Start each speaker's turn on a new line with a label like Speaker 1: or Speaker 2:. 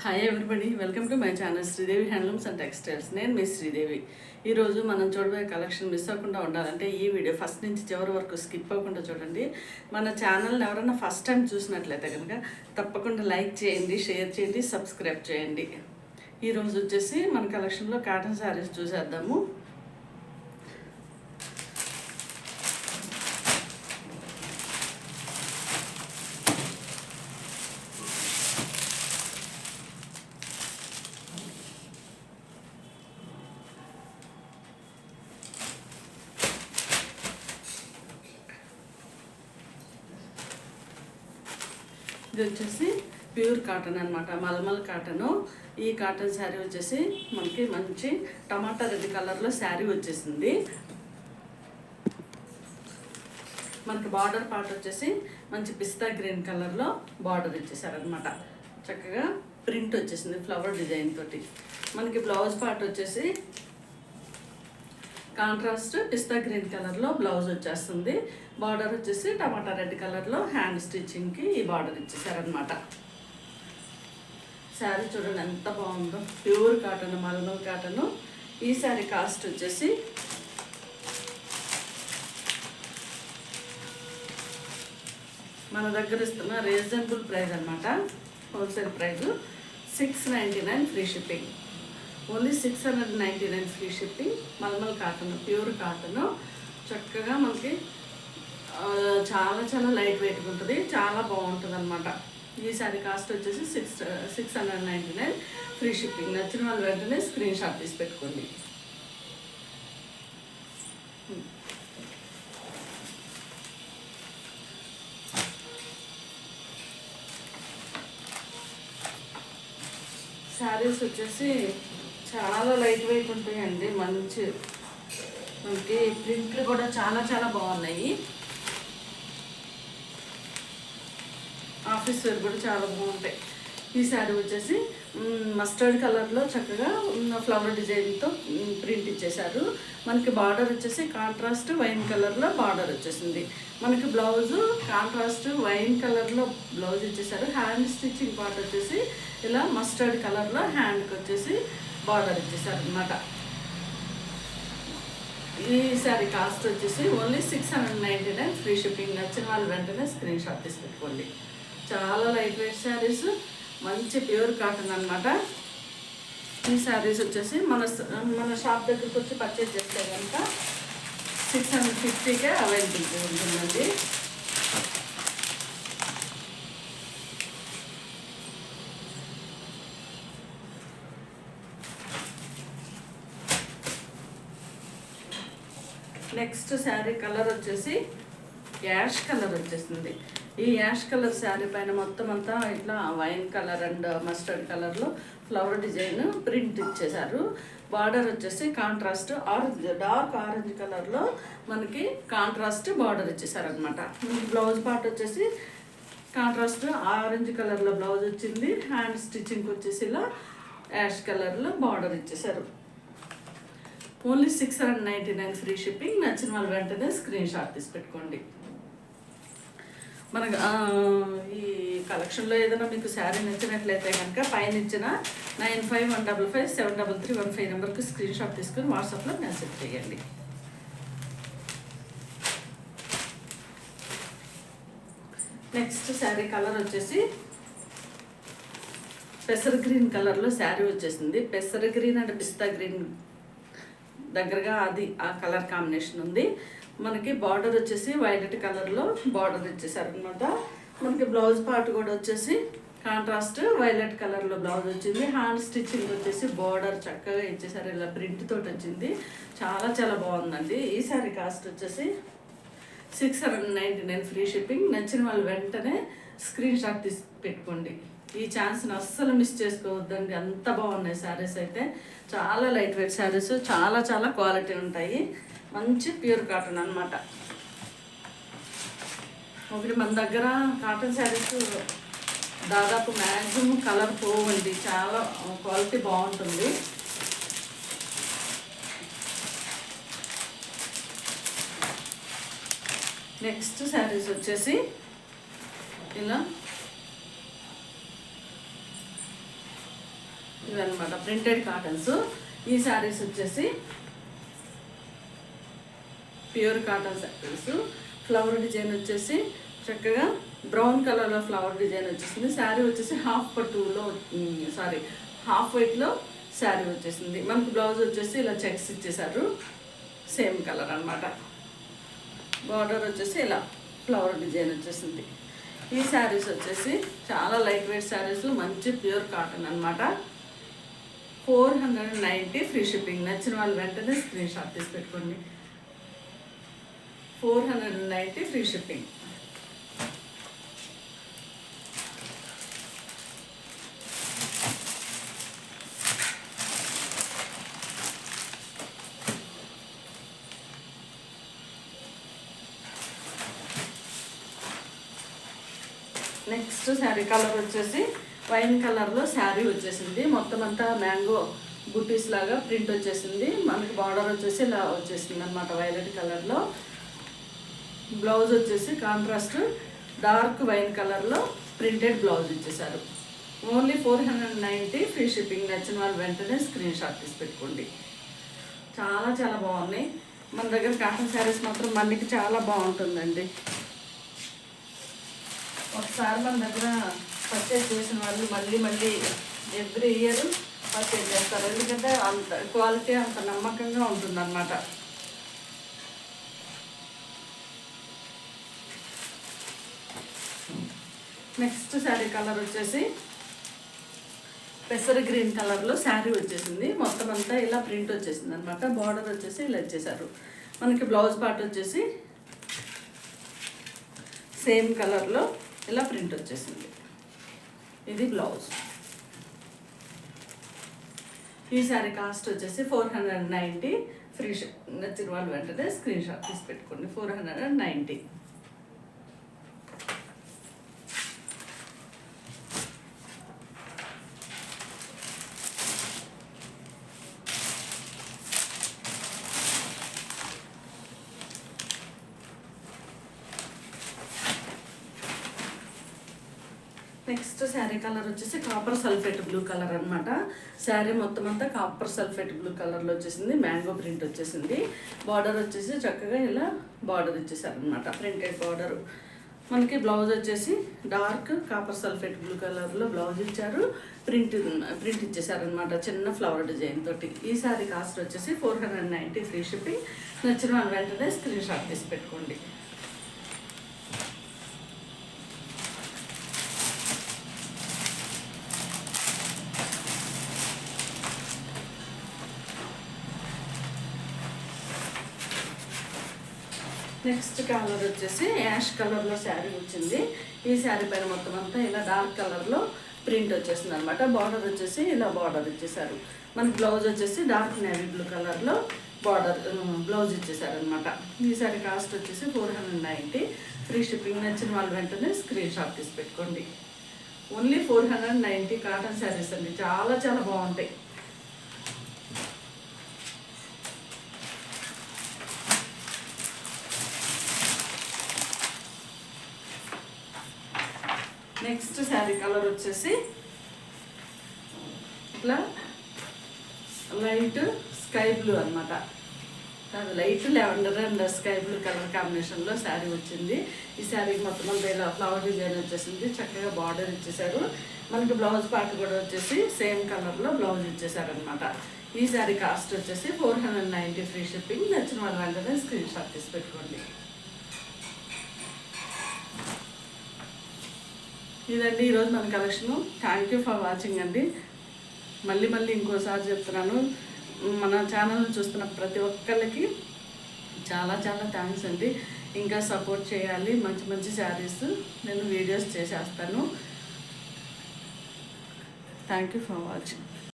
Speaker 1: Hi everybody, welcome to my channel Sridevi handlooms and textiles. నేను మీ శ్రీదేవి. ఈరోజు మనం చూడబోయే కలెక్షన్ మిస్ అవ్వకుండా ఉండాలంటే ఈ వీడియో ఫస్ట్ నుంచి చివరి వరకు స్కిప్ అవ్వకుండా చూడండి. మన ఛానల్ని ఎవరైనా ఫస్ట్ టైం చూసినట్లయితే కనుక తప్పకుండా లైక్ చేయండి, షేర్ చేయండి, సబ్స్క్రైబ్ చేయండి. ఈరోజు వచ్చేసి మన కలెక్షన్లో కాటన్ శారీస్ చూసేద్దాము. ఇది వచ్చేసి ప్యూర్ కాటన్ అనమాట, మల్మల్ కాటను. ఈ కాటన్ శారీ వచ్చేసి మనకి మంచి టమాటా రెడ్ కలర్లో శారీ వచ్చేసింది. మనకి బార్డర్ పార్ట్ వచ్చేసి మంచి పిస్తా గ్రీన్ కలర్లో బార్డర్ ఇచ్చేసారనమాట. చక్కగా ప్రింట్ వచ్చేసింది ఫ్లవర్ డిజైన్ తోటి. మనకి బ్లౌజ్ పార్ట్ వచ్చేసి కాంట్రాస్ట్ పిస్తా గ్రీన్ కలర్లో బ్లౌజ్ వచ్చేస్తుంది. బార్డర్ వచ్చేసి టమాటా రెడ్ కలర్లో హ్యాండ్ స్టిచ్చింగ్కి ఈ బార్డర్ ఇచ్చేసారనమాట. శారీ చూడండి ఎంత బాగుందో, ప్యూర్ కాటన్, మల్మల్ కాటను. ఈ శారీ కాస్ట్ వచ్చేసి మన దగ్గర ఇస్తున్న రీజనబుల్ ప్రైస్ అనమాట. Wholesale price 699 free shipping. Only 699 free shipping. Mulmul cotton, pure cotton. చక్కగా మనకి చాలా చాలా లైట్ వెయిట్గా ఉంటుంది, చాలా బాగుంటుంది అనమాట. ఈ సారీ కాస్ట్ వచ్చేసి 699 ఫ్రీ షిప్పింగ్. నచ్చిన వాళ్ళు వెంటనే స్క్రీన్ షాట్ తీసి పెట్టుకోండి. శారీస్ వచ్చేసి చాలా లైట్ వెయిట్ ఉంటాయండి. మంచి మనకి ప్రింట్లు కూడా చాలా చాలా బాగున్నాయి. ఆఫీస్ వేర్ కూడా చాలా బాగుంటాయి. ఈ శారీ వచ్చేసి మస్టర్డ్ కలర్లో చక్కగా ఫ్లవర్ డిజైన్తో ప్రింట్ ఇచ్చేశారు. మనకి బార్డర్ వచ్చేసి కాంట్రాస్ట్ వైన్ కలర్లో బార్డర్ వచ్చేసింది. మనకి బ్లౌజు కాంట్రాస్ట్ వైన్ కలర్లో బ్లౌజ్ ఇచ్చేసారు. హ్యాండ్ స్టిచ్చింగ్ పార్ట్ వచ్చేసి ఇలా మస్టర్డ్ కలర్లో హ్యాండ్కి వచ్చేసి బార్డర్ ఇచ్చేసారు అనమాట. ఈ శారీ కాస్ట్ వచ్చేసి ఓన్లీ 699 ఫ్రీ షిప్పింగ్. నచ్చిన వాళ్ళు వెంటనే స్క్రీన్ షాట్ తీసి పెట్టుకోండి. చాలా లైట్ వెయిట్ శారీస్, మంచి ప్యూర్ కాటన్ అనమాట. ఈ శారీస్ వచ్చేసి మన షాప్ దగ్గరికి వచ్చి పర్చేజ్ చేస్తే కనుక 650కే అవైలబిలిటీ ఉంటుందండి. నెక్స్ట్ శారీ కలర్ వచ్చేసి యాష్ కలర్ వచ్చేసింది. ఈ యాష్ కలర్ శారీ పైన మొత్తం అంతా ఇట్లా వైన్ కలర్ అండ్ మస్టర్డ్ కలర్లో ఫ్లవర్ డిజైన్ ప్రింట్ ఇచ్చేసారు. బార్డర్ వచ్చేసి కాంట్రాస్ట్ ఆరెంజ్, డార్క్ ఆరెంజ్ కలర్లో మనకి కాంట్రాస్ట్ బార్డర్ ఇచ్చేసారు అనమాట. మనకి బ్లౌజ్ పార్ట్ వచ్చేసి కాంట్రాస్ట్ ఆరెంజ్ కలర్లో బ్లౌజ్ వచ్చింది. హ్యాండ్ స్టిచ్చింగ్కి వచ్చేసి ఇలా యాష్ కలర్లో బార్డర్ ఇచ్చేసారు. Only 699 free shipping. నచ్చిన వాళ్ళు వెంటనే స్క్రీన్ షాట్ తీసి పెట్టుకోండి. మనకు ఈ కలెక్షన్లో ఏదైనా మీకు శారీ నచ్చినట్లయితే కనుక పైన ఇచ్చిన 9515573315 నెంబర్కి స్క్రీన్ షాట్ తీసుకుని వాట్సాప్లో మెసేజ్ చేయండి. నెక్స్ట్ శారీ కలర్ వచ్చేసి పెసర్ గ్రీన్ కలర్లో శారీ వచ్చేసింది. పెసర్ గ్రీన్ అండ్ పిస్తా గ్రీన్ దగ్గరగా అది ఆ కలర్ కాంబినేషన్ ఉంది. మనకి బార్డర్ వచ్చేసి వైలెట్ కలర్లో బార్డర్ ఇచ్చేసారు అనమాట. మనకి బ్లౌజ్ పార్ట్ కూడా వచ్చేసి కాంట్రాస్ట్ వైలెట్ కలర్లో బ్లౌజ్ వచ్చింది. హ్యాండ్ స్టిచ్చింగ్ వచ్చేసి బార్డర్ చక్కగా ఇచ్చేసారు, ఇలా ప్రింట్ తోటి వచ్చింది. చాలా చాలా బాగుందండి. ఈ సారీ కాస్ట్ వచ్చేసి 699 ఫ్రీ షిప్పింగ్. నచ్చిన వాళ్ళు వెంటనే స్క్రీన్ షాట్ తీసి పెట్టుకోండి. ఈ ఛాన్స్ని అస్సలు మిస్ చేసుకోవద్దండి. అంత బాగున్నాయి శారీస్ అయితే. చాలా లైట్ వెయిట్ శారీస్, చాలా చాలా క్వాలిటీ ఉంటాయి. మంచి ప్యూర్ కాటన్ అనమాట. ఒకటి మన దగ్గర కాటన్ శారీస్ దాదాపు మ్యాక్సిమం కలర్ పోవండి, చాలా క్వాలిటీ బాగుంటుంది. నెక్స్ట్ శారీస్ వచ్చేసి ఇలా ఇవన్నమాట ప్రింటెడ్ కాటన్స్. ఈ శారీస్ వచ్చేసి pure cotton saris. Flower design వచ్చేసి చక్కగా బ్రౌన్ కలర్లో ఫ్లవర్ డిజైన్ వచ్చేసింది. శారీ వచ్చేసి హాఫ్ వైట్లో శారీ వచ్చేసింది. మనకు బ్లౌజ్ వచ్చేసి ఇలా చెక్స్ ఇచ్చేసారు, సేమ్ కలర్ అనమాట. బార్డర్ వచ్చేసి ఇలా ఫ్లవర్ డిజైన్ వచ్చేసింది. ఈ శారీస్ వచ్చేసి చాలా లైట్ వెయిట్ శారీస్, మంచి ప్యూర్ కాటన్ అనమాట. 490 ఫ్రీ షిప్పింగ్. నచ్చిన వాళ్ళు వెంటనే స్క్రీన్ షాట్ తీసి పెట్టుకోండి. 490 free shipping. Next sari colour వచ్చేసి వైన్ కలర్లో శారీ వచ్చేసింది. మొత్తం అంతా మ్యాంగో బుటీస్ లాగా ప్రింట్ వచ్చేసింది. మనకి బార్డర్ వచ్చేసి ఇలా వచ్చేసింది అనమాట వైలెట్ కలర్లో. బ్లౌజ్ వచ్చేసి కాంట్రాస్ట్ డార్క్ వైన్ కలర్లో ప్రింటెడ్ బ్లౌజ్ ఇచ్చేసారు. Only 490 free shipping. నచ్చిన వాళ్ళు వెంటనే స్క్రీన్ షాట్ తీసి పెట్టుకోండి. చాలా చాలా బాగున్నాయి. మన దగ్గర కాటన్ శారీస్ మాత్రం మనకి చాలా బాగుంటుందండి. ఒకసారి మన దగ్గర పర్చేజ్ చేసిన వాళ్ళు మళ్ళీ ఎవ్రీ ఇయర్ పర్చేజ్ చేస్తారు. ఎందుకంటే అంత క్వాలిటీ అంత నమ్మకంగా ఉంటుందన్నమాట. నెక్స్ట్ శారీ కలర్ వచ్చేసి పెసర గ్రీన్ కలర్లో శారీ వచ్చేసింది. మొత్తం అంతా ఇలా ప్రింట్ వచ్చేసింది అనమాట. బార్డర్ వచ్చేసి ఇలా ఇచ్చేసారు. మనకి బ్లౌజ్ పార్ట్ వచ్చేసి సేమ్ కలర్లో ఇలా ప్రింట్ వచ్చేసింది. ఇది బ్లౌజ్. ఈ శారీ కాస్ట్ వచ్చేసి 490 ఫ్రీ షిప్. నచ్చిన వాళ్ళు వెంటనే స్క్రీన్ షాట్ తీసి పెట్టుకోండి. 490. నెక్స్ట్ శారీ కలర్ వచ్చేసి కాపర్ సల్ఫేట్ బ్లూ కలర్ అనమాట. శారీ మొత్తం అంతా కాపర్ సల్ఫేట్ బ్లూ కలర్లో వచ్చేసింది. మ్యాంగో ప్రింట్ వచ్చేసింది. బార్డర్ వచ్చేసి చక్కగా ఇలా బార్డర్ ఇచ్చేసారనమాట, ప్రింటెడ్ బార్డర్. మనకి బ్లౌజ్ వచ్చేసి డార్క్ కాపర్ సల్ఫేట్ బ్లూ కలర్లో బ్లౌజ్ ఇచ్చారు. ప్రింట్ ఇచ్చేసారనమాట చిన్న ఫ్లవర్ డిజైన్ తోటి. ఈ శారీ కాస్ట్ వచ్చేసి 490 ఫ్రీ షిప్పింగ్. నచ్చిన వాళ్ళు వెంటనే స్క్రీన్ షాట్ తీసి పెట్టుకోండి. నెక్స్ట్ కలర్ వచ్చేసి యాష్ కలర్లో శారీ వచ్చింది. ఈ శారీ పైన మొత్తం అంతా ఇలా డార్క్ కలర్లో ప్రింట్ వచ్చేసింది అనమాట. బార్డర్ వచ్చేసి ఇలా బార్డర్ ఇచ్చేసారు. మనకి బ్లౌజ్ వచ్చేసి డార్క్ నేవీ బ్లూ కలర్లో బార్డర్ బ్లౌజ్ ఇచ్చేసారనమాట. ఈ శారీ కాస్ట్ వచ్చేసి 490 ఫ్రీ షిప్పింగ్. నచ్చిన వాళ్ళు వెంటనే స్క్రీన్ షాట్ తీసి పెట్టుకోండి. ఓన్లీ 490 కాటన్ శారీస్ అండి. చాలా చాలా బాగుంటాయి. నెక్స్ట్ శారీ కలర్ వచ్చేసి ఇట్లా లైట్ స్కై బ్లూ అనమాట. Light lavender and sky blue colour కాంబినేషన్లో శారీ వచ్చింది. ఈ శారీకి మొత్తం అంతా ఇలా ఫ్లవర్ డిజైన్ వచ్చేసింది. చక్కగా బార్డర్ ఇచ్చేసారు. మనకి బ్లౌజ్ పార్ట్ కూడా వచ్చేసి సేమ్ కలర్లో బ్లౌజ్ ఇచ్చేసారనమాట. ఈ శారీ కాస్ట్ వచ్చేసి 490 ఫ్రీ షిప్పింగ్. నచ్చిన వాళ్ళ వెంటనే స్క్రీన్ షాట్ తీసి పెట్టుకోండి. ఇదండి ఈరోజు మన collection. Thank you for watching అండి. మళ్ళీ ఇంకోసారి చెప్తున్నాను, మన ఛానల్ని చూస్తున్న ప్రతి ఒక్కరికి చాలా చాలా థ్యాంక్స్ అండి. ఇంకా సపోర్ట్ చేయాలి. మంచి శారీస్ నేను వీడియోస్ చేసేస్తాను. Thank you for watching.